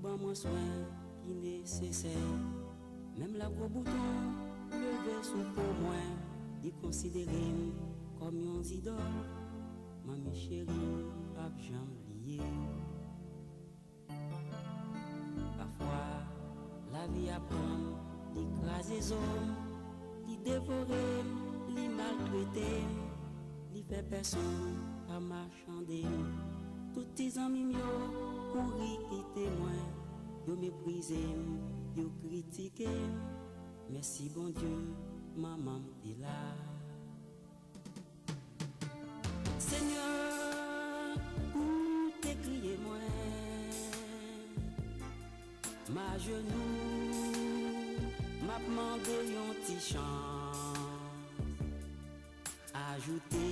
pas moins soin qui nécessaire. Même la gros bouton, levé sous pour moi, y considérer comme un idole. Mamie chérie, pas jamais lié. Parfois, la vie apprend, d'écraser les hommes, d'y dévorer, d'y maltraiter, d'y faire personne, pas marchander. Tous tes amis mieux, courir qui témoin, yo mépriser, yo critiquer. Merci bon Dieu, maman t'es là. Seigneur, où t'es crié moi, ma genou, m'a demandé un petit chant, ajouter.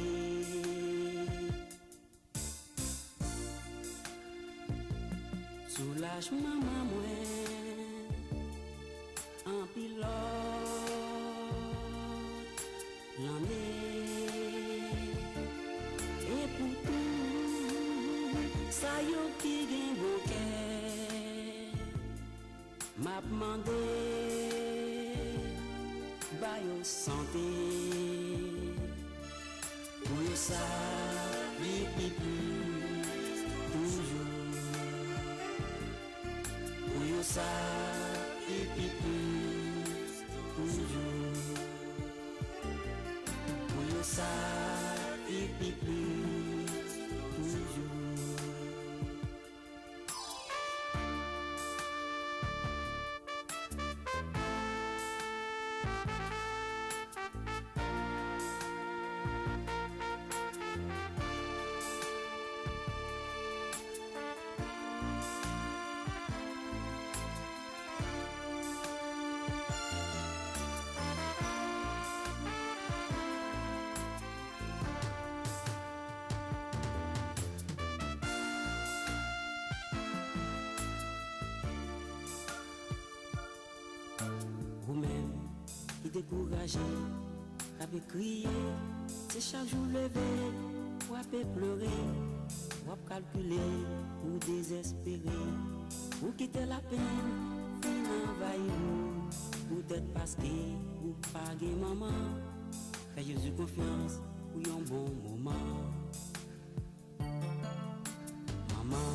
Soulage maman moi, en pilote, l'année. Et pour tout, ça yo qui gagne bon cœur, m'a demandé, bah yo santé. Pour ça, plus, toujours. Pour ça, plus, toujours. Pour ça, plus, toujours. Vous-même qui découragé, avez crié, c'est chaque jour levé, ou avez pleuré, ou avez calculé, ou désespéré, ou quitter la peine, fin envahir vous, peut-être parce que vous pagez maman, faites Jésus confiance, pour un bon moment. Maman,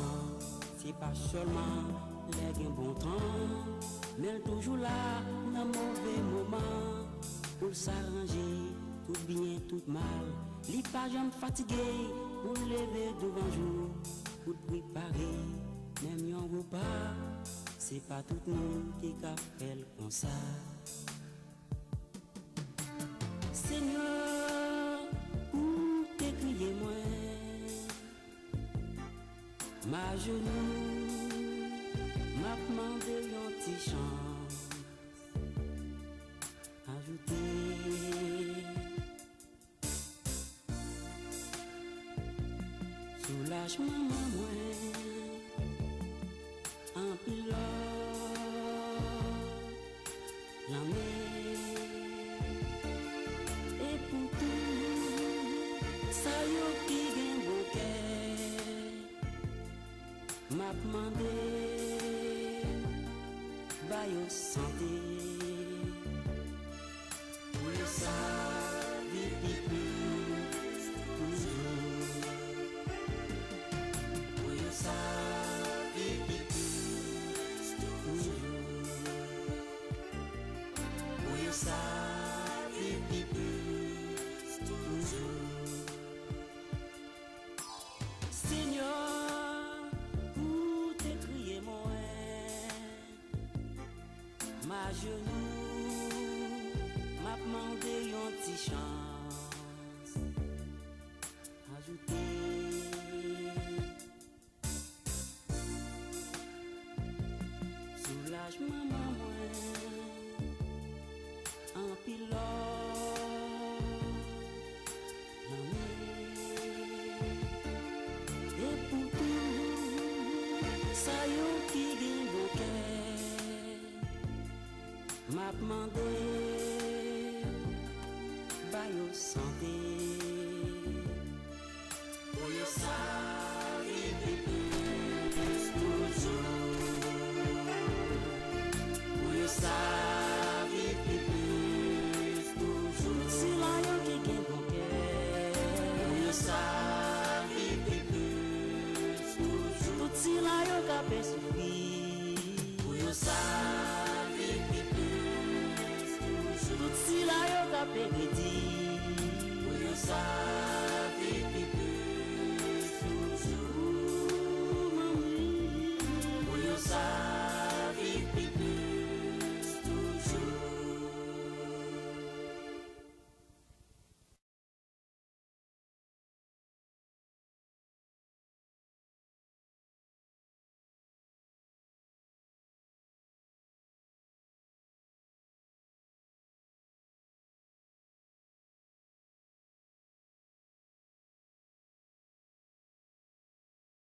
c'est pas seulement les bon temps, mais toujours là, dans mauvais moment, pour s'arranger, tout bien, tout mal. Li pas jamais fatigué, pour lever devant jour, pour préparer, même un repas. C'est pas tout le monde qui a fait comme ça. Seigneur, où t'es crié moi, ma genou, m'a demandé un petit chant, ajouter. Soulage maman moi, en pilote, l'année. Et pour tout, ça yo qui gagne beau cœur, m'a demandé, bah yo santé. Pour ça, vite plus, toujours. Pour ça, vite plus, toujours. Pour ça, vite plus, toujours. Seigneur, où t'es crié moi, ma genou, m'a demandé un petit chance, ajouter. Soulage maman moi, en pilote, et pour tout, ça yo qui gagne beau cœur, m'a demandé, bah yo santé. Pour yo ça, vite plus, toujours. ça